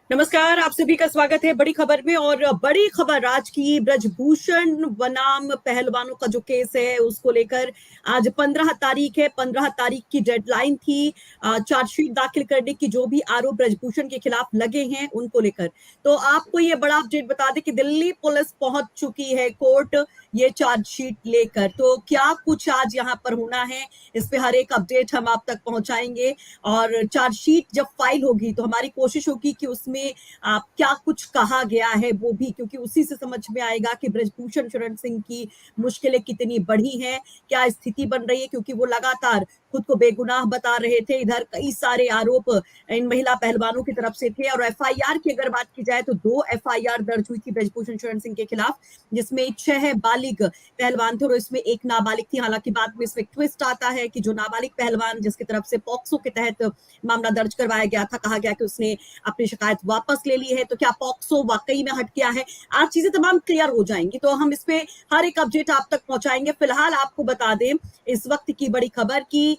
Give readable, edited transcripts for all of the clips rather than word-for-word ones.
नमस्कार, आप सभी का स्वागत है बड़ी खबर में। और बड़ी खबर आज की, ब्रजभूषण बनाम पहलवानों का जो केस है उसको लेकर आज 15 तारीख है। 15 तारीख की डेडलाइन थी चार्जशीट दाखिल करने की, जो भी आरोप ब्रजभूषण के खिलाफ लगे हैं उनको लेकर। तो आपको ये बड़ा अपडेट बता दें कि दिल्ली पुलिस पहुंच चुकी है कोर्ट ये चार्जशीट लेकर। तो क्या कुछ आज यहाँ पर होना है, इस पे हर एक अपडेट हम आप तक पहुंचाएंगे। और चार्जशीट जब फाइल होगी तो हमारी कोशिश होगी कि उसमें क्या कुछ कहा गया है वो भी, क्योंकि उसी से समझ में आएगा कि ब्रजभूषण शरण सिंह की मुश्किलें कितनी बढ़ी हैं, क्या स्थिति बन रही है। क्योंकि वो लगातार खुद को बेगुनाह बता रहे थे, इधर कई सारे आरोप इन महिला पहलवानों की तरफ से थे। और एफआईआर की अगर बात की जाए तो 2 एफआईआर दर्ज हुई थी ब्रजभूषण शरण सिंह के खिलाफ, जिसमें 6 बालिग पहलवान थे और इसमें एक नाबालिग थी। हालांकि बाद में इसमें ट्विस्ट आता है कि जो नाबालिग पहलवान जिसकी तरफ से पॉक्सो के तहत मामला दर्ज करवाया गया था, कहा गया कि उसने अपनी शिकायत वापस ले ली है। तो क्या पॉक्सो वाकई में हट गया है? आज चीजें तमाम क्लियर हो जाएंगी, तो हम इस पे हर एक अपडेट आप तक पहुंचाएंगे। फिलहाल आपको बता दें इस वक्त की बड़ी खबर की,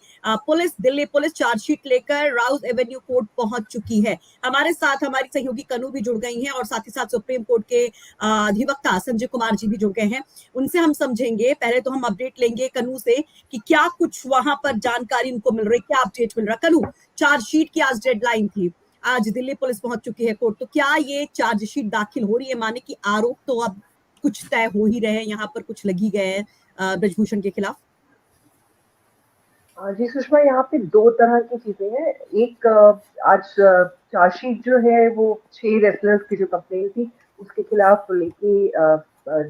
दिल्ली पुलिस चार्जशीट लेकर राउज एवेन्यू कोर्ट पहुंच चुकी है। हमारे साथ हमारी सहयोगी कनू भी जुड़ गई हैं और साथ ही साथ सुप्रीम कोर्ट के अधिवक्ता संजय कुमार जी भी जुड़ गए हैं। उनसे हम समझेंगे। पहले तो हम अपडेट लेंगे कनू से कि क्या कुछ वहां पर जानकारी उनको मिल रही, क्या अपडेट मिल रहा। कनू, चार्जशीट की आज डेडलाइन थी, आज दिल्ली पुलिस पहुंच चुकी है कोर्ट, तो क्या ये चार्जशीट दाखिल हो रही है? माने कि आरोप तो अब कुछ तय हो ही रहे हैं, यहाँ पर कुछ लगी गए हैं ब्रजभूषण के खिलाफ। जी सुषमा, यहाँ पे दो तरह की चीजें हैं। एक आज चार्जशीट जो है वो 6 रेसलर्स की जो कंप्लेन थी उसके खिलाफ लेके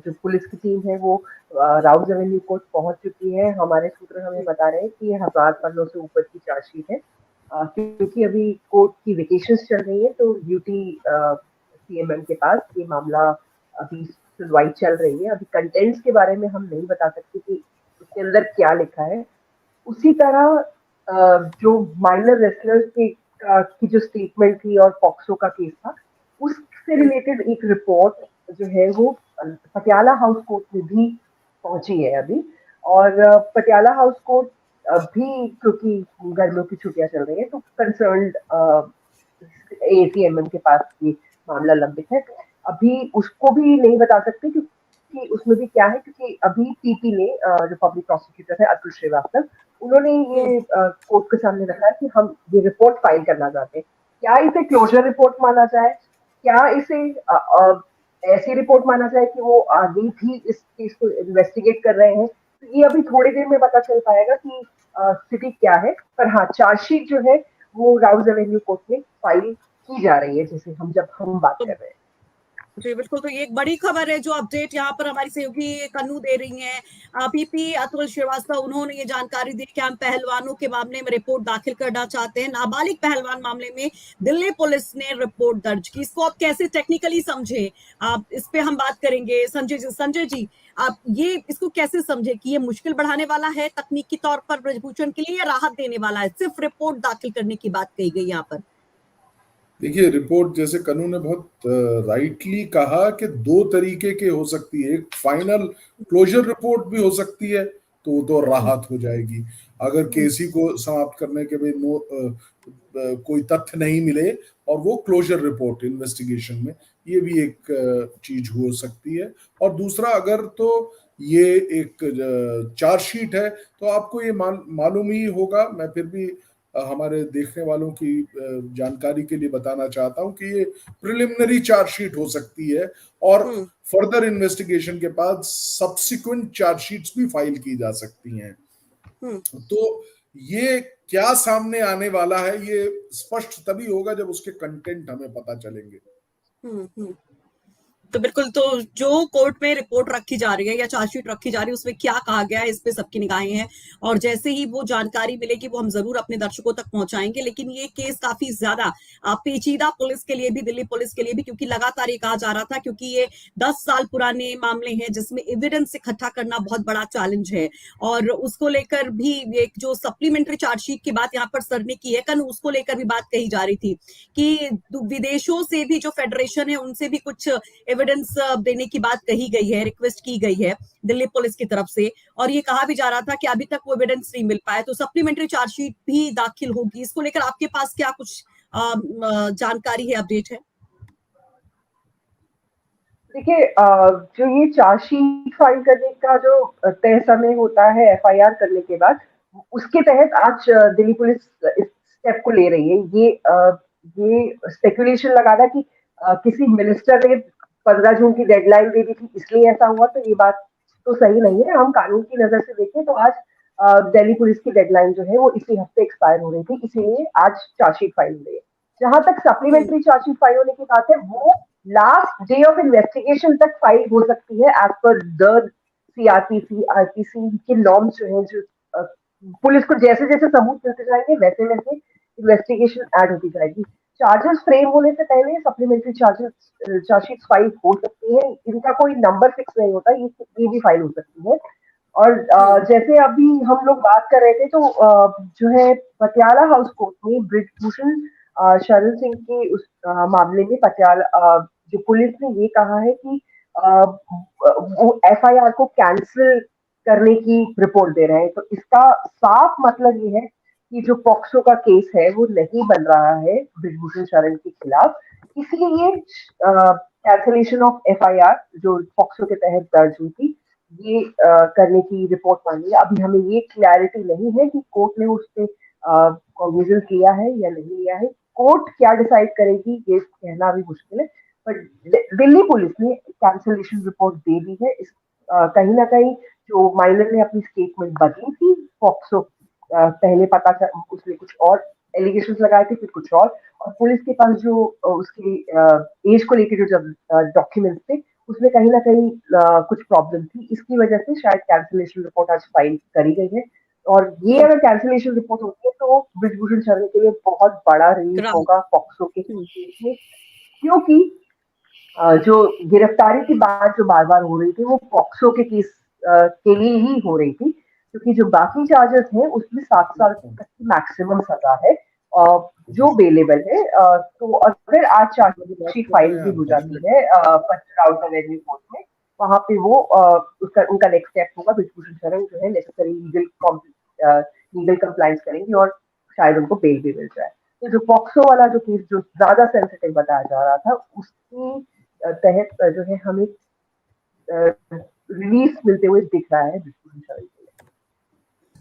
जो पुलिस की टीम है वो राउज एवेन्यू कोर्ट पहुंच चुकी है। हमारे सूत्र हमें बता रहे हैं कि ये 1000 पन्नों से ऊपर की चार्जशीट है। क्योंकि अभी कोर्ट की वेकेशंस चल रही है तो ड्यूटी सीएमएम के पास ये मामला अभी सुनवाई चल रही है। अभी कंटेंट्स के बारे में हम नहीं बता सकते कि उसके अंदर क्या लिखा है। उसी तरह जो माइनर रेसलर्स की जो स्टेटमेंट थी और पॉक्सो का केस था उससे रिलेटेड एक रिपोर्ट जो है वो पटियाला हाउस कोर्ट में भी पहुंची है अभी। और पटियाला हाउस कोर्ट अभी, क्योंकि गर्मियों की छुट्टियां चल रही है तो कंसर्न्ड एसीएमएम के पास ये मामला लंबित है। अभी उसको भी नहीं बता सकते कि उसमें भी क्या है, क्योंकि अभी पीपी ने जो पब्लिक प्रोसिक्यूटर है अतुल श्रीवास्तव, उन्होंने ये कोर्ट के सामने रखा है कि हम ये रिपोर्ट फाइल करना चाहते हैं। क्या इसे क्लोजर रिपोर्ट माना जाए, क्या इसे ऐसी रिपोर्ट माना जाए कि वो आगे भी इस केस को इन्वेस्टिगेट कर रहे हैं, तो ये अभी थोड़ी देर में पता चल पाएगा कि स्थिति क्या है। पर हाँ, चार्जशीट जो है वो राउज एवेन्यू कोर्ट में फाइल की जा रही है, जैसे हम बात कर रहे हैं। जी बिल्कुल, तो ये एक बड़ी खबर है जो अपडेट यहाँ पर हमारी सहयोगी कन्नू दे रही हैं। पीपी अतुल श्रीवास्तव, उन्होंने ये जानकारी दी कि हम पहलवानों के मामले में रिपोर्ट दाखिल करना चाहते हैं। नाबालिग पहलवान मामले में दिल्ली पुलिस ने रिपोर्ट दर्ज की। इसको आप कैसे टेक्निकली समझे, आप इस पे हम बात करेंगे। संजय जी, आप ये इसको कैसे समझे कि ये मुश्किल बढ़ाने वाला है तकनीकी तौर पर ब्रजभूषण के लिए, या राहत देने वाला है? सिर्फ रिपोर्ट दाखिल करने की बात कही गई यहाँ पर। देखिए, रिपोर्ट जैसे कनू ने बहुत राइटली कहा कि दो तरीके के हो सकती है। एक फाइनल क्लोजर रिपोर्ट भी हो सकती है, तो वो तो राहत हो जाएगी। अगर केसी को समाप्त करने के भी कोई तथ्य नहीं मिले और वो क्लोजर रिपोर्ट इन्वेस्टिगेशन में, ये भी एक चीज हो सकती है। और दूसरा, अगर तो ये एक चार्जशीट है तो आपको ये मालूम ही होगा। मैं फिर भी हमारे देखने वालों की जानकारी के लिए बताना चाहता हूं कि ये प्रिलिमिनरी चार्जशीट हो सकती है और फर्दर इन्वेस्टिगेशन के बाद सब्सिक्वेंट चार्जशीट्स भी फाइल की जा सकती हैं। तो ये क्या सामने आने वाला है ये स्पष्ट तभी होगा जब उसके कंटेंट हमें पता चलेंगे। तो बिल्कुल, तो जो कोर्ट में रिपोर्ट रखी जा रही है या चार्जशीट रखी जा रही है उसमें क्या कहा गया है, इस पे सबकी निगाहें हैं। और जैसे ही वो जानकारी मिलेगी वो हम जरूर अपने दर्शकों तक पहुंचाएंगे। लेकिन ये केस काफी ज्यादा पेचीदा पुलिस के लिए भी, दिल्ली पुलिस के लिए भी, क्योंकि लगातार ये कहा जा रहा था, क्योंकि ये 10 साल पुराने मामले हैं जिसमें एविडेंस इकट्ठा करना बहुत बड़ा चैलेंज है। और उसको लेकर भी एक जो सप्लीमेंट्री चार्जशीट की बात यहाँ पर सर ने की है, कल उसको लेकर भी बात कही जा रही थी कि विदेशों से भी जो फेडरेशन है उनसे भी कुछ एविडेंस देने की बात कही गई है, रिक्वेस्ट की गई है दिल्ली पुलिस की तरफ से। और ये कहा भी जा रहा था कि अभी तक वो एविडेंस नहीं मिल पाया, तो सप्लीमेंट्री चार्जशीट भी दाखिल होगी। इसको लेकर आपके पास क्या कुछ जानकारी है, अपडेट है? देखिए, जो ये चार्जशीट फाइल करने का जो तय समय होता है एफआईआर करने के बाद, उसके तहत आज दिल्ली पुलिस इस स्टेप को ले रही है। ये स्पेकुलेशन लगाना कि किसी मिनिस्टर ने 15 जून की डेडलाइन दे दी थी इसलिए ऐसा हुआ, तो ये बात तो सही नहीं है। हम कानून की नजर से देखें तो आज दिल्ली पुलिस की डेडलाइन जो है वो इसी हफ्ते एक्सपायर हो रही थी, इसीलिए आज चार्जशीट फाइल हो रही है। जहां तक हम्म, सप्लीमेंट्री चार्जशीट फाइल होने की बात है, वो लास्ट डे ऑफ इन्वेस्टिगेशन तक फाइल हो सकती है as per the CrPC RPC के नॉर्म्स जो है। जो अ, पुलिस को जैसे जैसे सबूत मिलते जाएंगे वैसे वैसे इन्वेस्टिगेशन ऐड होती जाएगी। चार्जेस फ्रेम होने से पहले सप्लीमेंट्री चार्जशीट फाइल हो सकती है। इनका कोई नंबर फिक्स नहीं होता, ये भी फाइल हो सकती है। और हम्म, जैसे अभी हम लोग बात कर रहे थे, तो जो है पटियाला हाउस कोर्ट में ब्रिजभूषण शरण सिंह के उस मामले में पटियाला जो पुलिस ने ये कहा है कि वो एफआईआर को कैंसिल करने की रिपोर्ट दे रहे हैं। तो इसका साफ मतलब ये है कि जो पॉक्सो का केस है वो नहीं बन रहा है ब्रिजभूषण शरण के खिलाफ, इसलिए कैंसिलेशन ऑफ एफआईआर जो पॉक्सो के तहत दर्ज हुई थी, ये करने की रिपोर्ट मांगी है। अभी हमें ये क्लैरिटी नहीं है कि कोर्ट ने उस पे कॉग्निजेंस लिया है या नहीं लिया है। कोर्ट क्या डिसाइड करेगी ये कहना भी मुश्किल है। बट दिल्ली पुलिस ने कैंसिलेशन रिपोर्ट दे दी है। कहीं ना कहीं जो माइनर ने अपनी स्टेटमेंट बदली थी, पॉक्सो पहले पता चल उसने कुछ और एलिगेशन लगाए थे, फिर कुछ और पुलिस के पास जो उसकी एज को लेकर जो डॉक्यूमेंट्स थे, उसमें कहीं ना कहीं कुछ प्रॉब्लम थी। इसकी वजह से शायद कैंसिलेशन रिपोर्ट आज फाइल करी गई है। और ये हम्म, अगर कैंसिलेशन रिपोर्ट होती है तो ब्रिजभूषण शरण के लिए बहुत बड़ा रिलीफ राहत। होगा पॉक्सो के हम्म, केस में। क्योंकि जो गिरफ्तारी की बात जो बार बार हो रही थी वो पॉक्सो के केस के लिए ही हो रही थी, क्योंकि जो बाकी चार्जेस हैं उसमें 7 साल तक की मैक्सिमम सजा है जो बेलेबल है। तो अगर आज वाली बात चार्जशीट कर रहे फाइल हैं भी आप हो जाती बदले। है आउट रेवेन्यू कोर्ट में, वहां पे वो उसका उनका नेक्स्ट स्टेप होगा, ब्रिजभूषण शरण जो है नेसेसरी लीगल कंप्लाइंस करेंगे और शायद उनको बेल भी मिल जाए। तो जो पॉक्सो वाला जो केस जो ज्यादा सेंसिटिव बताया जा रहा था, उसकी तहत जो है हमें रिलीफ मिलते हुए दिख रहा है बिल्कुल इंशाल्लाह।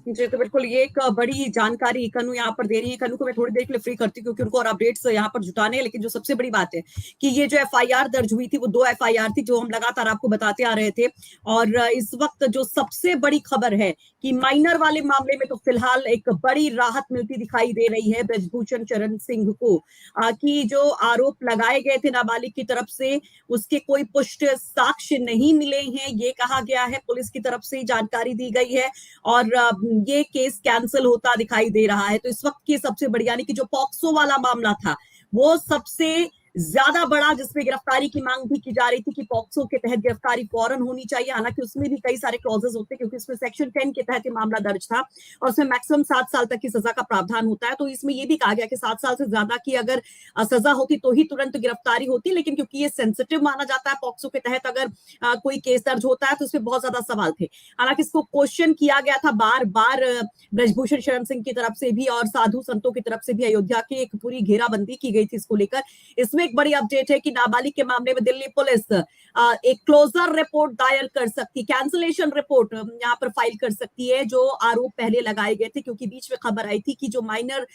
जी, तो बिल्कुल ये एक बड़ी जानकारी कनू यहाँ पर दे रही है। कनू को मैं थोड़ी देर के लिए फ्री करती हूँ क्योंकि उनको और अपडेट्स यहाँ पर जुटाने हैं। लेकिन जो सबसे बड़ी बात है कि ये जो एफआईआर दर्ज हुई थी वो 2 एफआईआर थी जो हम लगातार आपको बताते आ रहे थे। और इस वक्त जो सबसे बड़ी खबर है कि माइनर वाले मामले में तो फिलहाल एक बड़ी राहत मिलती दिखाई दे रही है ब्रजभूषण शरण सिंह को, कि जो आरोप लगाए गए थे नाबालिग की तरफ से उसके कोई पुष्ट साक्ष्य नहीं मिले हैं, ये कहा गया है। पुलिस की तरफ से जानकारी दी गई है और ये केस कैंसिल होता दिखाई दे रहा है। तो इस वक्त की सबसे बड़ी, यानी कि जो पॉक्सो वाला मामला था वो सबसे ज्यादा बड़ा, जिसमें गिरफ्तारी की मांग भी की जा रही थी कि पॉक्सो के तहत गिरफ्तारी फौरन होनी चाहिए। हालांकि उसमें भी कई सारे क्लॉजेस होते हैं क्योंकि इसमें सेक्शन 10 के तहत मामला दर्ज था और उसमें मैक्सिमम 7 साल तक की सजा का प्रावधान होता है। तो इसमें यह भी कहा गया कि 7 साल से ज्यादा की अगर सजा होती तो ही तुरंत गिरफ्तारी होती, लेकिन क्योंकि ये सेंसिटिव माना जाता है पॉक्सो के तहत अगर कोई केस दर्ज होता है तो उसमें बहुत ज्यादा सवाल थे। हालांकि इसको क्वेश्चन किया गया था बार बार ब्रजभूषण शरण सिंह की तरफ से भी और साधु संतों की तरफ से भी। अयोध्या की एक पूरी घेराबंदी की गई थी इसको लेकर। इसमें एक बड़ी अपडेट है कि नाबालिग के मामले में दिल्ली पुलिस एक क्लोजर रिपोर्ट दायर कर सकती, कैंसिलेशन रिपोर्ट यहाँ पर फाइल कर सकती है जो आरोप पहले लगाए गए थे। क्योंकि बीच में खबर आई थी कि जो माइनर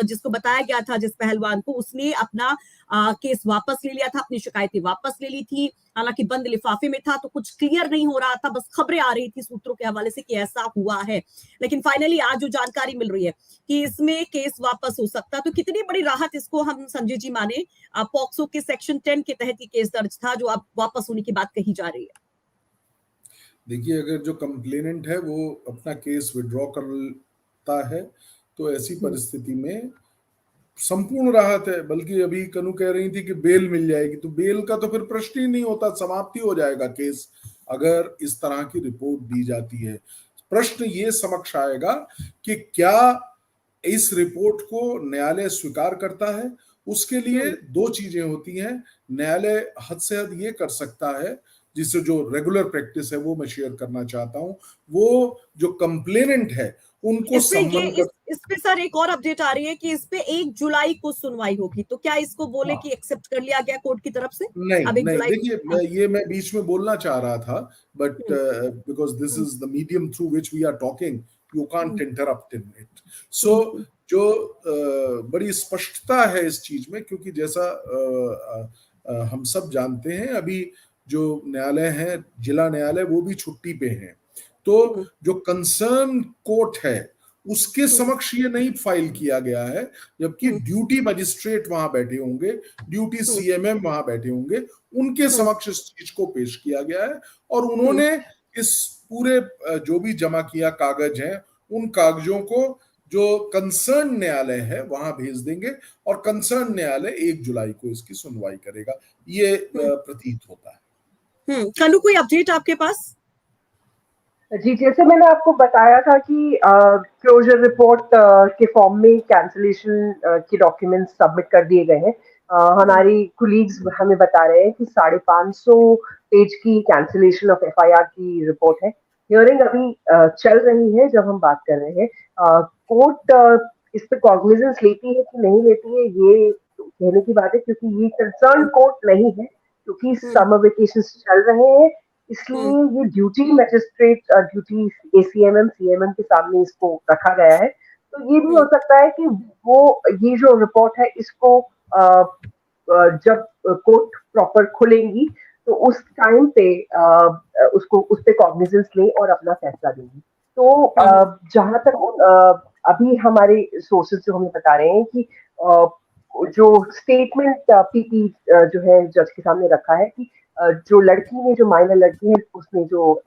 जिसको बताया गया था, जिस पहलवान को, उसने अपना केस वापस ले लिया था, अपनी शिकायतें वापस ले ली थी। हालांकि बंद लिफाफे में था तो कुछ क्लियर नहीं हो रहा था, बस खबरें आ रही थी सूत्रों के हवाले से कि ऐसा हुआ है। लेकिन फाइनली आज जो जानकारी मिल रही है कि इसमें केस वापस हो सकता है, तो कितनी बड़ी राहत इसको हम संजय जी माने। पॉक्सो के सेक्शन 10 के तहत ही केस दर्ज था जो अब वापस होने की बात कही जा रही है। देखिए, अगर जो कंप्लेनेंट है वो अपना केस विड्रॉ करता है तो ऐसी परिस्थिति में संपूर्ण राहत है। बल्कि अभी कनू कह रही थी कि बेल मिल जाएगी, तो बेल का तो फिर प्रश्न ही नहीं होता, समाप्ति हो जाएगा केस अगर इस तरह की रिपोर्ट दी जाती है। प्रश्न ये समक्ष आएगा कि क्या इस रिपोर्ट को न्यायालय स्वीकार करता है। उसके लिए दो चीजें होती हैं। न्यायालय हद से हद ये कर सकता है, जिससे जो रेगुलर प्रैक्टिस है वो मैं शेयर करना चाहता हूं, वो जो कंप्लेनेंट है उनको इस पे सम्मान कर। इस पे सर एक और अपडेट आ रही है कि इस पे 1 जुलाई को सुनवाई होगी, तो क्या इसको बोले हाँ, कि एक्सेप्ट कर लिया गया कोर्ट की तरफ से? नहीं अब 1 नहीं, जुलाई को। देखिए मैं बीच में बोलना चाह रहा था, but hmm, because this hmm, is the medium through which we are talking, you can't hmm, interrupt in it. So hmm, जो बड़ी स्पष्टता है इस चीज में, क्योंकि जैसा हम सब जानते हैं, अभी जो न्यायालय है, जिला न्यायालय, वो भी छुट्टी पे हैं। तो हम्म, जो कंसर्न कोर्ट है उसके हम्म, समक्ष ये नहीं फाइल किया गया है, जबकि हम्म, ड्यूटी मजिस्ट्रेट वहां बैठे होंगे, ड्यूटी हम्म, सीएमएम वहां बैठे होंगे, उनके हम्म, समक्ष इस चीज को पेश किया गया है। और हम्म, उन्होंने इस पूरे जो भी जमा किया कागज हैं, उन कागजों को जो कंसर्न न्यायालय है वहां भेज देंगे, और कंसर्न न्यायालय 1 जुलाई को इसकी सुनवाई करेगा, ये प्रतीत होता है। कनु, कोई अपडेट आपके पास? जी, जैसे मैंने आपको बताया था कि क्लोजर रिपोर्ट के फॉर्म में कैंसलेशन के डॉक्यूमेंट्स सबमिट कर दिए गए हैं। हमारी कुलीग्स हमें बता रहे हैं कि 550 पेज की कैंसलेशन ऑफ एफआईआर की रिपोर्ट है। हियरिंग अभी चल रही है जब हम बात कर रहे हैं। कोर्ट इस पे कॉग्निजेंस लेती है कि नहीं लेती है, ये कहने की बात है, क्योंकि ये कंसर्न कोर्ट नहीं है, क्योंकि समर वेकेशन चल रहे हैं। इसलिए ये duty magistrate, duty ACMM CMM के सामने इसको रखा गया है। तो ये भी हो सकता है कि वो ये जो रिपोर्ट है इसको जब कोर्ट प्रॉपर खुलेंगी तो उस टाइम पे उसको उस पे कॉग्निजेंस लें और अपना फैसला देंगी। तो जहां तक अभी हमारे सोर्सेज जो हमें बता रहे हैं कि जो स्टेटमेंट पीपी जो है जज के सामने रखा है कि जो लड़की ने, जो माइनर लड़की है, उसने जो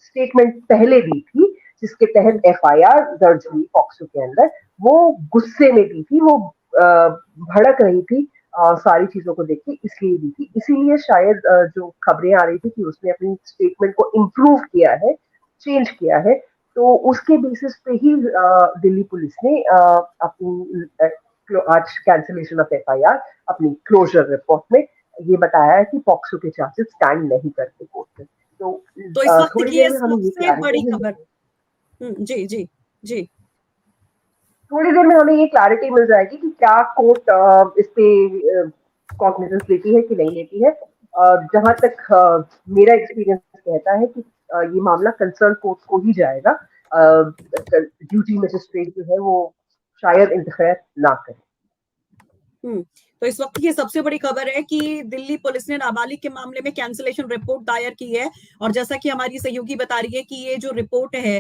स्टेटमेंट पहले दी थी जिसके तहत एफआईआर दर्ज हुई पॉक्सो के अंदर, वो गुस्से में दी थी, वो भड़क रही थी सारी चीजों को देख के, इसलिए दी थी। इसीलिए शायद जो खबरें आ रही थी कि उसने अपनी स्टेटमेंट को इम्प्रूव किया है, चेंज किया है। तो उसके बेसिस पे ही दिल्ली पुलिस ने अपनी आज कैंसिलेशन ऑफ एफआईआर अपनी क्लोजर रिपोर्ट में ये बताया है कि पॉक्सो के चार्जेस स्टैंड नहीं करते कोर्ट में। तो इस वक्त थोड़ी की देर में हमें ये सबसे बड़ी क्लैरिटी, खबर। जी जी जी। थोड़ी देर में हमें ये क्लैरिटी मिल जाएगी कि क्या कोर्ट इस पे कॉग्निजेंस लेती है कि नहीं लेती है। जहां तक मेरा एक्सपीरियंस कहता है कि ये मामला कंसर्न कोर्ट को ही जाएगा। ड्यूटी मजिस्ट्रेट जो है वो शायद इंटरफेयर ना करे। तो इस वक्त की सबसे बड़ी खबर है कि दिल्ली पुलिस ने नाबालिग के मामले में कैंसिलेशन रिपोर्ट दायर की है। और जैसा कि हमारी सहयोगी बता रही है कि ये जो रिपोर्ट है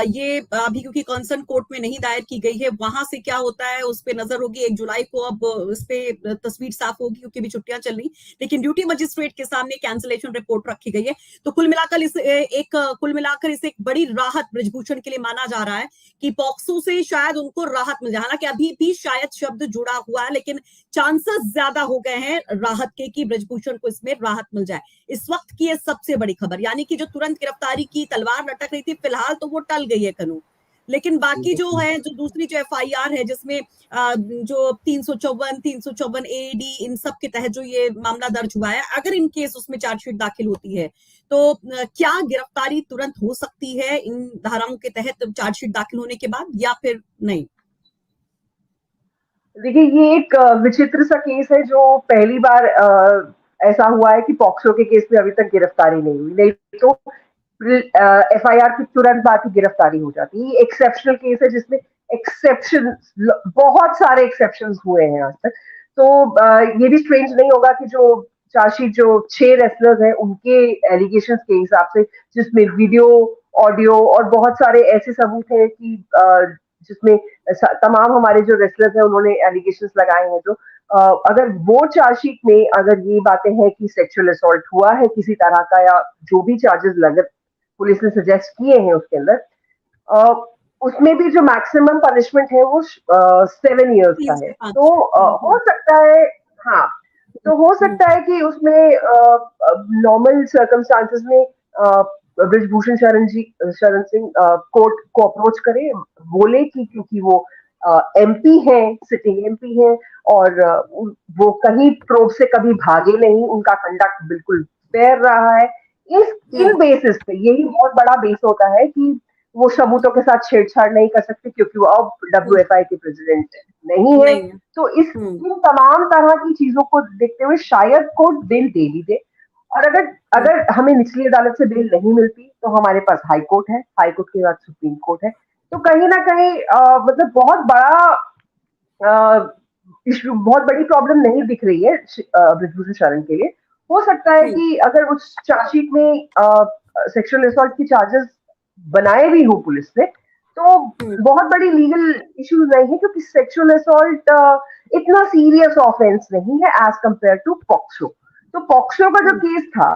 ये अभी क्योंकि कंसर्न कोर्ट में नहीं दायर की गई है, वहां से क्या होता है उस पर नजर होगी 1 जुलाई को। अब इस पे तस्वीर साफ होगी क्योंकि भी छुट्टियां चल रही, लेकिन ड्यूटी मजिस्ट्रेट के सामने कैंसिलेशन रिपोर्ट रखी गई है। तो कुल मिलाकर इसे एक बड़ी राहत ब्रजभूषण के लिए माना जा रहा है कि पॉक्सो से शायद उनको राहत मिल जाए। हालांकि अभी भी शायद शब्द जुड़ा हुआ है, लेकिन चांसेस ज्यादा हो गए हैं राहत के कि ब्रजभूषण को इसमें राहत मिल जाए। इस वक्त की ये सबसे बड़ी खबर, यानी कि जो तुरंत गिरफ्तारी की तलवार लटक रही थी, फिलहाल तो वो टल गई है कनू। लेकिन बाकी जो है, जो दूसरी जो एफआईआर है जिसमें जो 354 एडी इन सब के तहत जो ये मामला दर्ज हुआ है, अगर इन केस उसमें चार्जशीट दाखिल होती है तो क्या गिरफ्तारी तुरंत हो सकती है इन धाराओं के तहत चार्जशीट दाखिल होने के बाद, या फिर नहीं? देखिए, ये एक विचित्र सा केस है जो पहली बार ऐसा हुआ है कि पॉक्सो के केस में अभी तक गिरफ्तारी नहीं हुई। नहीं तो एफआईआर की तुरंत बाद ही गिरफ्तारी हो जाती है। ये एक्सेप्शनल केस है जिसमें एक्सेप्शन, बहुत सारे एक्सेप्शन हुए हैं आज तक। तो ये भी स्ट्रेंज नहीं होगा कि जो चार्जशीट, जो 6 रेसलर्स हैं, उनके एलिगेशंस के हिसाब से, जिसमें वीडियो, ऑडियो और बहुत सारे ऐसे सबूत हैं कि जिसमें तमाम हमारे जो रेसलर्स हैं उन्होंने एलिगेशंस लगाए हैं, जो अगर वो चार्जशीट में अगर ये बातें हैं कि सेक्सुअल असॉल्ट हुआ है किसी तरह का, या जो भी चार्जेस लगे पुलिस ने सजेस्ट किए हैं उसके अंदर, उसमें भी जो मैक्सिमम पनिशमेंट है वो 7 years का है। तो हो सकता है, हाँ, तो हो सकता है कि उसमें नॉर्मल सर्कमस्टांसेस में ब्रजभूषण शरण सिंह कोर्ट को अप्रोच करे, बोले कि क्योंकि वो एमपी हैं, सिटिंग एमपी हैं, और वो कहीं प्रोब से कभी भागे नहीं, उनका कंडक्ट बिल्कुल फेयर रहा है। इन बेसिस पे, यही बहुत बड़ा बेस होता है कि वो सबूतों के साथ छेड़छाड़ नहीं कर सकते क्योंकि वो अब WFI के प्रेसिडेंट नहीं है। नहीं है। तो इन तमाम तरह की चीजों को देखते हुए शायद कोर्ट बेल दे भी दे। और अगर हमें निचली अदालत से बेल नहीं मिलती तो हमारे पास हाई कोर्ट है, हाई कोर्ट के बाद सुप्रीम कोर्ट है। तो कहीं ना कहीं मतलब बहुत बड़ा इशू, बहुत बड़ी प्रॉब्लम नहीं दिख रही है बृजभूषण शरण के लिए। हो सकता है कि अगर उस चार्जशीट में सेक्सुअल असॉल्ट की चार्जेस बनाए भी हो पुलिस ने तो बहुत बड़ी लीगल इश्यूज नहीं है क्योंकि सेक्सुअल असॉल्ट इतना सीरियस ऑफेंस नहीं है एज कंपेयर टू पॉक्सो। तो पॉक्सो का जो केस था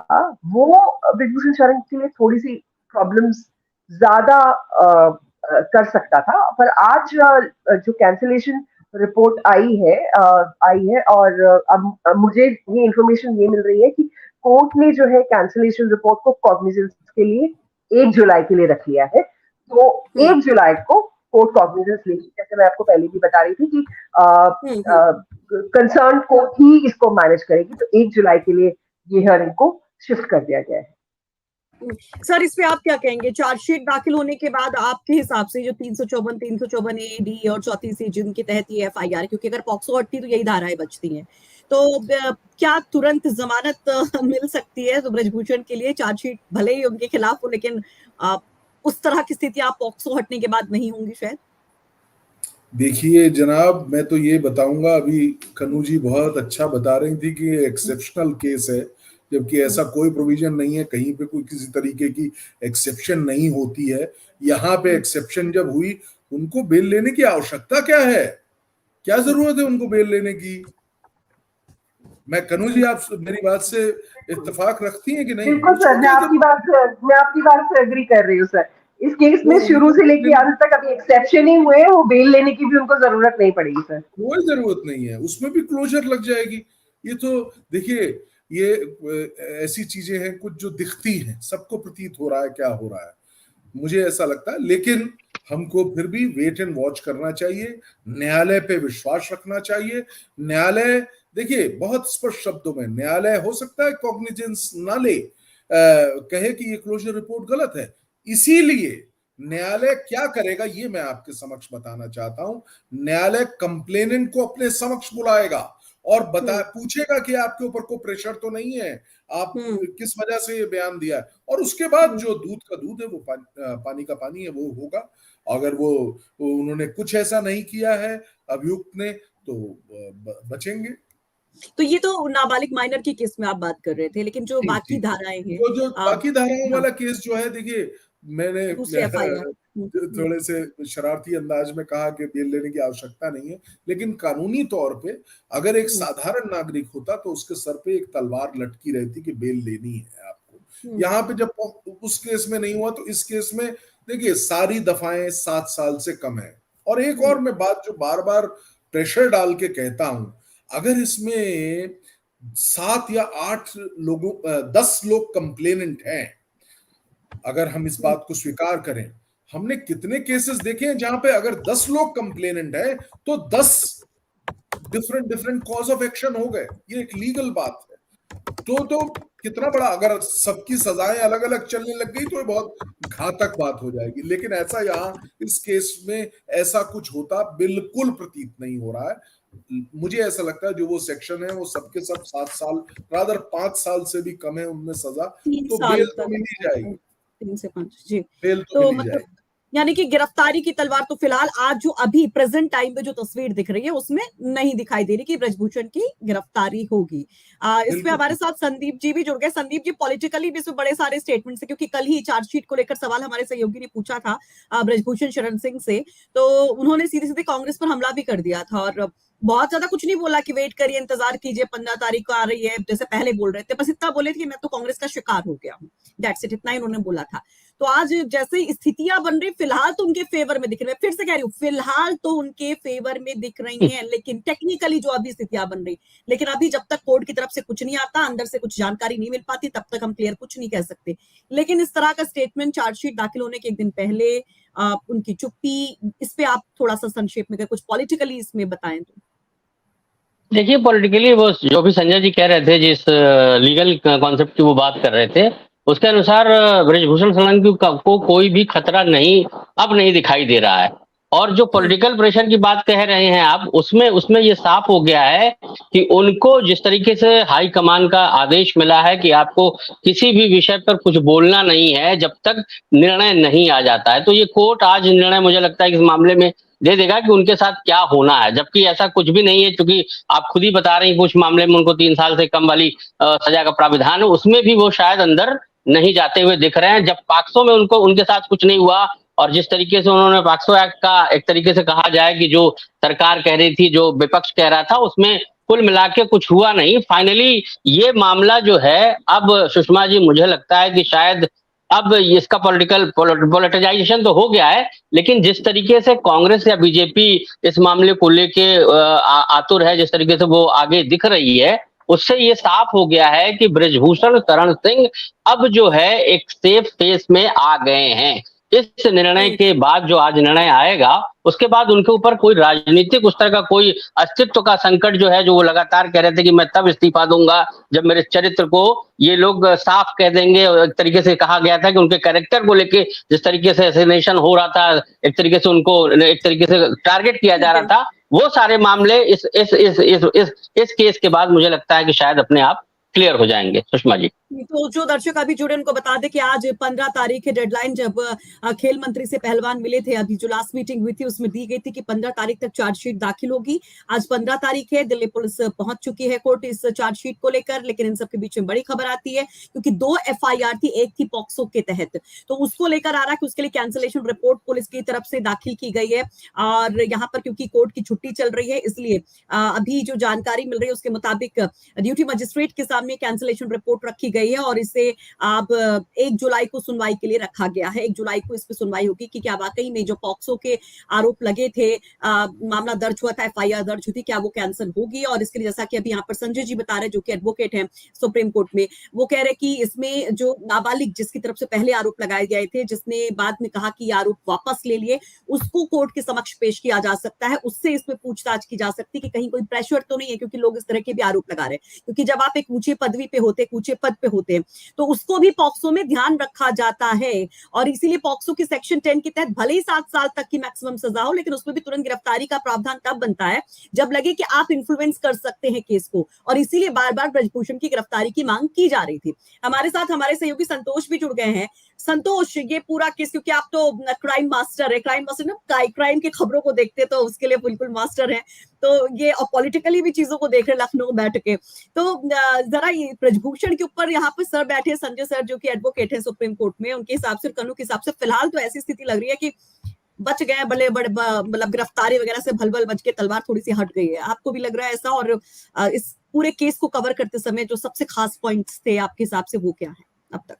वो बृजभूषण शरण के लिए थोड़ी सी प्रॉब्लम्स ज्यादा कर सकता था। पर आज जो कैंसिलेशन रिपोर्ट आई है और अब मुझे ये इंफॉर्मेशन ये मिल रही है कि कोर्ट ने जो है कैंसिलेशन रिपोर्ट को कॉग्निजेंस के लिए 1 जुलाई के लिए रख लिया है। तो 1 जुलाई को कोर्ट कॉग्निजेंस लेगी, जैसे मैं आपको पहले भी बता रही थी कि कंसर्न कोर्ट ही इसको मैनेज करेगी। तो 1 जुलाई के लिए ये हियरिंग को शिफ्ट कर दिया गया है। सर इस पे आप क्या कहेंगे? चार्जशीट दाखिल होने के बाद आपके हिसाब से जो 354 ए डी और 34 सी जिनके तहत ये FIR, क्योंकि अगर पॉक्सो हटती तो यही धाराएं बचती हैं, तो क्या तुरंत जमानत मिल सकती है तो बृजभूषण के लिए? चार्जशीट भले ही उनके खिलाफ हो लेकिन उस तरह की स्थिति आप पॉक्सो हटने के बाद नहीं होंगी शायद। देखिए जनाब, मैं तो ये बताऊंगा, अभी कनू जी बहुत अच्छा बता रही थी कि ये एक्सेप्शनल केस है, जबकि ऐसा कोई प्रोविजन नहीं है, कहीं पे कोई किसी तरीके की एक्सेप्शन नहीं होती है। यहाँ पे एक्सेप्शन जब हुई, उनको बेल लेने की आवश्यकता क्या है? क्या जरूरत है उनको बेल लेने की? मैं कनू जी, आप मेरी बात से इत्तेफाक रखती हैं कि नहीं? बिल्कुल सर, मैं आपकी बात से एग्री कर रही हूँ सर। इस केस में शुरू से लेके आज तक अभी एक्सेप्शन ही हुए, वो बेल लेने की भी उनको जरूरत नहीं पड़ेगी सर। कोई जरूरत नहीं है, उसमें भी क्लोजर लग जाएगी। ये तो देखिए, ये ऐसी चीजें हैं कुछ जो दिखती हैं, सबको प्रतीत हो रहा है क्या हो रहा है, मुझे ऐसा लगता है। लेकिन हमको फिर भी वेट एंड वॉच करना चाहिए, न्यायालय पे विश्वास रखना चाहिए। न्यायालय, देखिए बहुत स्पष्ट शब्दों में न्यायालय हो सकता है कॉग्निजेंस ना ले, कहे कि ये क्लोजर रिपोर्ट गलत है। इसीलिए न्यायालय क्या करेगा ये मैं आपके समक्ष बताना चाहता हूं। न्यायालय कंप्लेनेंट को अपने समक्ष बुलाएगा और पूछेगा कि आपके ऊपर कोई प्रेशर तो नहीं है, आप किस वजह से ये बयान दिया है, और उसके बाद जो दूध का दूध है वो पानी का पानी है वो होगा। अगर वो उन्होंने कुछ ऐसा नहीं किया है अभियुक्त ने तो बचेंगे। तो ये तो नाबालिग माइनर की केस में आप बात कर रहे थे, लेकिन जो बाकी धाराएं हैं, जो बाकी धाराओं वाला केस जो है, देखिए मैंने थोड़े से शरारती अंदाज में कहा कि बेल लेने की आवश्यकता नहीं है, लेकिन कानूनी तौर पे अगर एक साधारण नागरिक होता तो उसके सर पे एक तलवार लटकी रहती कि बेल लेनी है आपको। यहाँ पे जब उस केस में नहीं हुआ तो इस केस में देखिए सारी दफाएं 7 साल से कम है। और एक और मैं बात जो बार बार प्रेशर डाल के कहता हूं, अगर इसमें 7 या 8 लोगों 10 लोग कंप्लेनेंट हैं, अगर हम इस बात को स्वीकार करें, हमने कितने केसेस देखे हैं जहां पे अगर 10 लोग कंप्लेनेंट है तो 10 डिफरेंट कॉज ऑफ एक्शन हो गए। ये एक लीगल बात है। तो कितना बड़ा, अगर सबकी सजाएं अलग अलग चलने लग गई तो ये बहुत घातक बात हो जाएगी। लेकिन ऐसा यहाँ इस केस में ऐसा कुछ होता बिल्कुल प्रतीत नहीं हो रहा है। मुझे ऐसा लगता है जो वो सेक्शन है वो सबके सब 7 साल, रादर 5 साल से भी कम है उनमें सजा, तो बेल तो मिल ही जाएगी। 3 से 5 जी, बेल तो मिल जाएगी। यानी कि गिरफ्तारी की तलवार तो फिलहाल आज जो अभी प्रेजेंट टाइम पे जो तस्वीर दिख रही है उसमें नहीं दिखाई दे रही कि बृजभूषण की गिरफ्तारी होगी। इसमें हमारे साथ संदीप जी भी जुड़ गए। संदीप जी, पॉलिटिकली भी इसमें बड़े सारे स्टेटमेंट्स है, क्योंकि कल ही चार्जशीट को लेकर सवाल हमारे सहयोगी ने पूछा था बृजभूषण शरण सिंह से, तो उन्होंने सीधे सीधे कांग्रेस पर हमला भी कर दिया था और बहुत ज्यादा कुछ नहीं बोला कि वेट करिए, इंतजार कीजिए, 15 तारीख को आ रही है जैसे पहले बोल रहे थे, बस इतना बोले थे कि मैं तो कांग्रेस का शिकार हो गया हूँ, दैट्स इट, इतना ही उन्होंने बोला था। तो आज जैसे स्थितियां बन रही, फिलहाल तो उनके फेवर में दिख रही है, फिर से कह रही हूँ फिलहाल तो उनके फेवर में दिख रही हैं, लेकिन टेक्निकली जो अभी स्थितियां बन रही, लेकिन अभी जब तक कोर्ट की तरफ से कुछ नहीं आता, अंदर से कुछ जानकारी नहीं मिल पाती, तब तक हम क्लियर कुछ नहीं कह सकते। लेकिन इस तरह का स्टेटमेंट चार्जशीट दाखिल होने के एक दिन पहले, उनकी चुप्पी, इस पे आप थोड़ा सा संक्षेप में कुछ पॉलिटिकली इसमें बताएं तो। देखिए पॉलिटिकली वो जो भी संजय जी कह रहे थे, जिस लीगल कॉन्सेप्ट की वो बात कर रहे थे, उसके अनुसार ब्रजभूषण शरण को कोई भी खतरा अब नहीं दिखाई दे रहा है। और जो पॉलिटिकल प्रेशर की बात कह रहे हैं आप, उसमें ये साफ हो गया है कि उनको जिस तरीके से हाई कमान का आदेश मिला है कि आपको किसी भी विषय पर कुछ बोलना नहीं है जब तक निर्णय नहीं आ जाता है, तो ये कोर्ट आज निर्णय मुझे लगता है कि इस मामले में दे देगा कि उनके साथ क्या होना है, जबकि ऐसा कुछ भी नहीं है। क्योंकि आप खुद ही बता रहे हैं कुछ मामले में उनको 3 साल से कम वाली सजा का प्राविधान है, उसमें भी वो शायद अंदर नहीं जाते हुए दिख रहे हैं। जब पॉक्सो में उनके साथ कुछ नहीं हुआ, और जिस तरीके से उन्होंने पॉक्सो एक्ट का एक तरीके से कहा जाए कि जो सरकार कह रही थी, जो विपक्ष कह रहा था, उसमें कुल मिला के कुछ हुआ नहीं। फाइनली ये मामला जो है, अब सुषमा जी मुझे लगता है कि शायद अब इसका पॉलिटिजाइजेशन तो हो गया है, लेकिन जिस तरीके से कांग्रेस या बीजेपी इस मामले को लेके आतुर है, जिस तरीके से वो आगे दिख रही है, उससे ये साफ हो गया है कि ब्रजभूषण शरण सिंह अब जो है एक सेफ स्पेस में आ गए हैं। इस निर्णय के बाद जो आज निर्णय आएगा, उसके बाद उनके ऊपर कोई राजनीतिक उस तरह का कोई अस्तित्व का संकट जो है, जो वो लगातार कह रहे थे कि मैं तब इस्तीफा दूंगा जब मेरे चरित्र को ये लोग साफ कह देंगे। एक तरीके से कहा गया था कि उनके कैरेक्टर को लेके जिस तरीके से असैसिनेशन हो रहा था, एक तरीके से उनको एक तरीके से टारगेट किया जा रहा था, वो सारे मामले इस केस के बाद मुझे लगता है कि शायद अपने आप क्लियर हो जाएंगे। सुषमा जी, तो जो दर्शक अभी जुड़े उनको बता दें कि आज 15 तारीख है डेडलाइन, जब खेल मंत्री से पहलवान मिले थे। अभी जो लास्ट मीटिंग हुई थी उसमें दी गई थी कि 15 तारीख तक चार्जशीट दाखिल होगी। आज 15 तारीख है, दिल्ली पुलिस पहुंच चुकी है कोर्ट इस चार्जशीट को लेकर। लेकिन इन सबके बीच में बड़ी खबर आती है, क्योंकि 2 FIR थी, एक थी पॉक्सो के तहत, तो उसको लेकर आ रहा है कि उसके लिए कैंसिलेशन रिपोर्ट पुलिस की तरफ से दाखिल की गई है। और यहाँ पर क्योंकि कोर्ट की छुट्टी चल रही है, इसलिए अभी जो जानकारी मिल रही है उसके मुताबिक ड्यूटी मजिस्ट्रेट के सामने कैंसिलेशन रिपोर्ट रखी गई है और इसे अब 1 जुलाई को सुनवाई के लिए रखा गया है। 1 जुलाई को इस पे सुनवाई होगी कि क्या वाकई में जो पॉक्सो के आरोप लगे थे, मामला दर्ज हुआ था, FIR दर्ज हुई थी, क्या वो कैंसिल होगी। और इसके लिए जैसा कि अभी यहाँ पर संजय जी बता रहे हैं, जो कि एडवोकेट हैं सुप्रीम कोर्ट में, वो कह रहे कि इसमें जो नाबालिग जिसकी तरफ से पहले आरोप लगाए गए थे, जिसने बाद में कहा कि आरोप वापस ले लिए, उसको कोर्ट के समक्ष पेश किया जा सकता है, उससे इसमें पूछताछ की जा सकती है कि कहीं कोई प्रेशर तो नहीं है, क्योंकि लोग इस तरह के भी आरोप लगा रहे हैं। क्योंकि जब आप एक ऊंचे पदवी पे होते, ऊंचे पद पे होते हैं, तो उसको भी पॉक्सो में ध्यान रखा जाता है। और इसीलिए पॉक्सो की सेक्शन 10 के तहत भले ही 7 साल तक की मैक्सिमम सजा हो, लेकिन उसमें भी तुरंत गिरफ्तारी का प्रावधान तब बनता है जब लगे कि आप इन्फ्लुएंस कर सकते हैं केस को। और इसीलिए बार बार ब्रजभूषण की गिरफ्तारी की मांग की जा रही थी। हमारे साथ हमारे सहयोगी संतोष भी जुड़ गए हैं। संतोष, ये पूरा केस, क्योंकि आप तो क्राइम मास्टर है, क्राइम की खबरों को देखते, तो उसके लिए बिल्कुल मास्टर है, तो ये और पॉलिटिकली भी चीजों को देख रहे लखनऊ बैठ के। तो जरा ये ब्रजभूषण के ऊपर यहाँ पे सर बैठे, संजय सर जो कि एडवोकेट है सुप्रीम कोर्ट में, उनके हिसाब से, कन्नू के हिसाब से फिलहाल तो ऐसी स्थिति लग रही है कि बच गए, बड़े बड़े मतलब गिरफ्तारी वगैरह से भलभल बच के तलवार थोड़ी सी हट गई है। आपको भी लग रहा है ऐसा? और इस पूरे केस को कवर करते समय जो सबसे खास पॉइंट्स थे आपके हिसाब से, वो क्या है अब तक?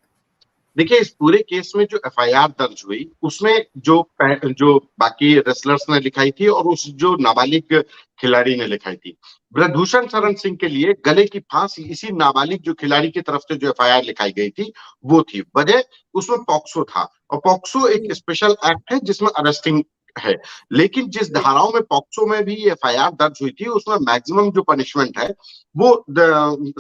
देखिए, इस पूरे केस में जो FIR दर्ज हुई, उसमें जो बाकी रेसलर्स ने लिखाई थी और उस जो नाबालिग खिलाड़ी ने लिखाई थी, ब्रजभूषण शरण सिंह के लिए गले की फांसी इसी नाबालिग जो खिलाड़ी की तरफ से जो FIR लिखाई गई थी वो थी। वजह उसमें पॉक्सो था, और पॉक्सो एक स्पेशल एक्ट है जिसमें अरेस्टिंग है। लेकिन जिस धाराओं में पॉक्सो में भी FIR दर्ज हुई थी, उसमें मैक्सिमम जो पनिशमेंट है वो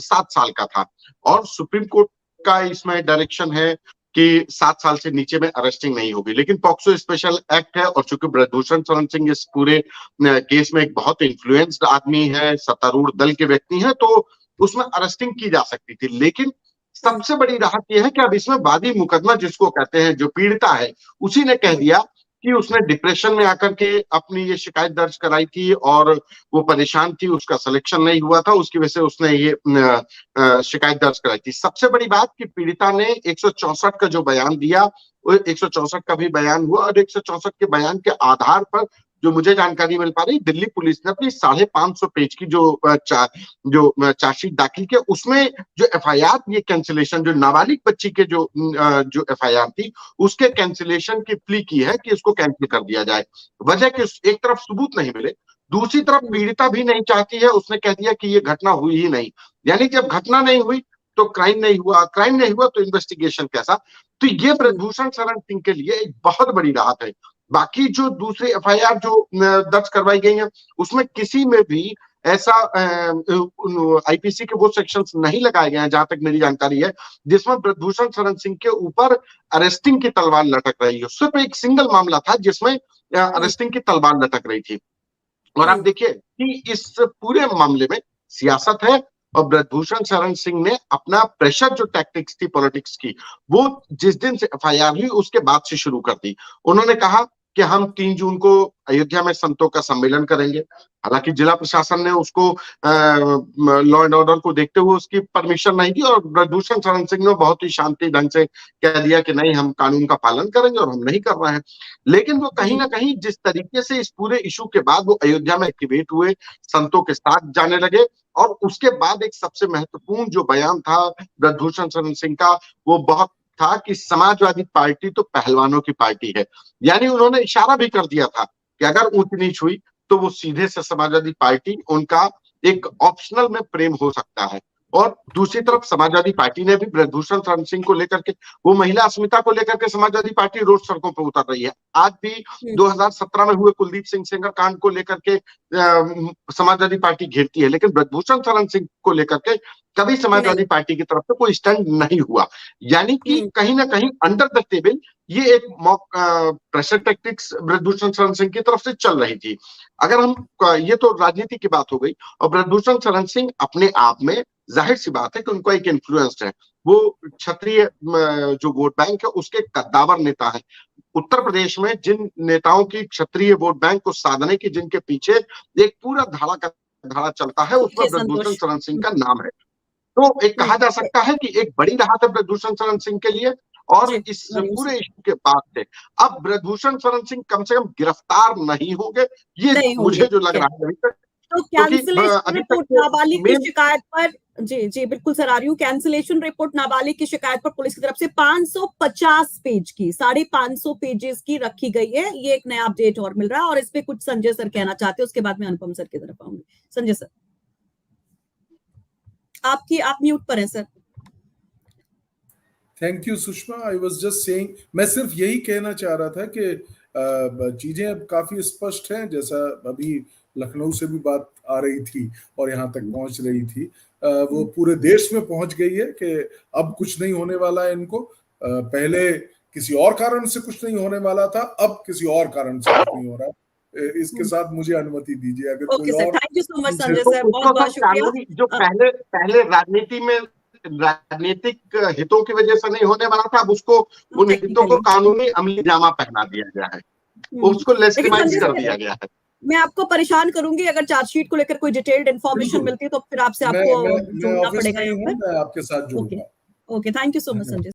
7 साल का था। और सुप्रीम कोर्ट का इसमें डायरेक्शन है कि 7 साल से नीचे में अरेस्टिंग नहीं होगी। लेकिन पॉक्सो स्पेशल एक्ट है, और चूंकि ब्रजभूषण शरण सिंह इस पूरे केस में एक बहुत इन्फ्लुएंस्ड आदमी है, सत्तारूढ़ दल के व्यक्ति हैं, तो उसमें अरेस्टिंग की जा सकती थी। लेकिन सबसे बड़ी राहत यह है कि अब इसमें वादी मुकदमा जिसको कहते हैं, जो पीड़िता है, उसी ने कह दिया कि उसने डिप्रेशन में आकर के अपनी ये शिकायत दर्ज कराई थी और वो परेशान थी, उसका सिलेक्शन नहीं हुआ था, उसकी वजह से उसने ये शिकायत दर्ज कराई थी। सबसे बड़ी बात कि पीड़िता ने 164 का जो बयान दिया, वो 164 का भी बयान हुआ, और 164 के बयान के आधार पर जो मुझे जानकारी मिल पा रही, दिल्ली पुलिस ने अपनी 550 पेज की जो चार्जशीट दाखिल किया, उसमें जो FIR, ये कैंसिलेशन, जो नाबालिग बच्ची के जो FIR थी, उसके कैंसिलेशन की प्ली की है कि इसको कैंसिल कर दिया जाए। वजह कि एक तरफ सबूत नहीं मिले, दूसरी तरफ पीड़िता भी नहीं चाहती है, उसने कह दिया कि ये घटना हुई ही नहीं। यानी जब घटना नहीं हुई तो क्राइम नहीं हुआ, क्राइम नहीं हुआ तो इन्वेस्टिगेशन कैसा। तो ये ब्रजभूषण शरण सिंह के लिए एक बहुत बड़ी राहत है। बाकी जो दूसरी FIR जो दर्ज करवाई गई है, उसमें किसी में भी ऐसा आईपीसी के वो सेक्शंस नहीं लगाए गए हैं जहां तक मेरी जानकारी है जिसमें ब्रजभूषण शरण सिंह के ऊपर अरेस्टिंग की तलवार लटक रही है। सिर्फ एक सिंगल मामला था जिसमें अरेस्टिंग की तलवार लटक रही थी। और आप देखिए कि इस पूरे मामले में सियासत है और ब्रजभूषण शरण सिंह ने अपना प्रेशर जो टैक्टिक्स थी पॉलिटिक्स की वो जिस दिन से एफआईआर हुई उसके बाद से शुरू कर दी। उन्होंने कहा कि हम 3 जून को अयोध्या में संतों का सम्मेलन करेंगे। हालांकि जिला प्रशासन ने उसको लॉ एंड ऑर्डर को देखते हुए उसकी परमिशन नहीं दी और ब्रजभूषण शरण सिंह ने बहुत ही शांति ढंग से कह दिया कि नहीं, हम कानून का पालन करेंगे और हम नहीं कर रहे हैं। लेकिन वो कहीं ना कहीं जिस तरीके से इस पूरे इशू के बाद वो अयोध्या में एक्टिवेट हुए, संतों के साथ जाने लगे और उसके बाद एक सबसे महत्वपूर्ण जो बयान था ब्रजभूषण शरण सिंह का वो बहुत था कि समाजवादी पार्टी तो पहलवानों की पार्टी है। यानी उन्होंने इशारा भी कर दिया था कि अगर ऊंच नीच हुई तो वो सीधे से समाजवादी पार्टी उनका एक ऑप्शनल में प्रेम हो सकता है। और दूसरी तरफ समाजवादी पार्टी ने भी ब्रजभूषण शरण सिंह को लेकर के, वो महिला अस्मिता को लेकर के समाजवादी पार्टी रोड सड़कों पर उतर रही है। आज भी 2017 में हुए कुलदीप सिंह सेंगर कांड को लेकर के समाजवादी पार्टी घेरती है, लेकिन ब्रजभूषण शरण सिंह को लेकर के कभी समाजवादी पार्टी की तरफ से कोई स्टैंड नहीं हुआ। यानी कि कहीं ना कहीं अंडर द टेबल ये एक प्रेशर टैक्टिक्स ब्रजभूषण शरण सिंह की तरफ से चल रही थी। अगर हम, ये तो राजनीति की बात हो गई और ब्रजभूषण शरण सिंह अपने आप में जाहिर सी बात है कि उनको एक इन्फ्लुएंस है। वो क्षत्रिय जो वोट बैंक है उसके कद्दावर नेता है। उत्तर प्रदेश में जिन नेताओं की क्षत्रिय वोट बैंक को साधने की जिनके पीछे एक पूरा धाड़ा का धाड़ा चलता है उसमें ब्रजभूषण शरण सिंह का नाम है। तो एक कहा जा सकता है कि एक बड़ी राहत है ब्रजभूषण शरण सिंह के लिए। और इस पूरे इश्यू के बाद से अब ब्रजभूषण शरण सिंह कम से कम गिरफ्तार नहीं होंगे, ये मुझे जो लग रहा है अभी तक। तो कैंसिलेशन रिपोर्ट नाबालिग की शिकायत पर, जी बिल्कुल सर, आ रही हूँ। कैंसिलेशन रिपोर्ट नाबालिग की शिकायत पर पुलिस की तरफ से 550 पेज की, 550 पेजेस की रखी गई है। ये एक नया अपडेट और मिल रहा है और इस पे कुछ संजय सर कहना चाहते हैं, उसके बाद मैं अनुपम सर की तरफ आऊंगी। संजय सर, आप म्यूट पर हैं sir. Thank you Sushma. I was just saying, मैं सिर्फ यही कहना चाह रहा था कि चीजें अब काफी स्पष्ट हैं। जैसा अभी लखनऊ से भी बात आ रही थी और यहाँ तक पहुंच रही थी, वो पूरे देश में पहुंच गई है कि अब कुछ नहीं होने वाला है इनको। पहले किसी और कारण से कुछ नहीं होने वाला था, अब किसी और कारण से कुछ नहीं हो रहा। इसके साथ मुझे अनुमति दीजिए अगर कोई और। Thank you so much Sanjay sir, बहुत बहुत शुक्रिया। जो पहले राजनीति में राजनीतिक हितों की वजह से नहीं होने वाला था, अब उसको उन हितों को कानूनी अमली जामा पहना दिया गया है, उसको लेजिटिमाइज कर दिया गया है। मैं आपको परेशान करूंगी अगर चार्जशीट को लेकर कोई डिटेल्ड इन्फॉर्मेशन मिलती है तो फिर आपसे आपको जुड़ना पड़ेगा यहाँ पर। मैं आपके साथ जुड़ूंगा। Okay, thank you so much Sanjay.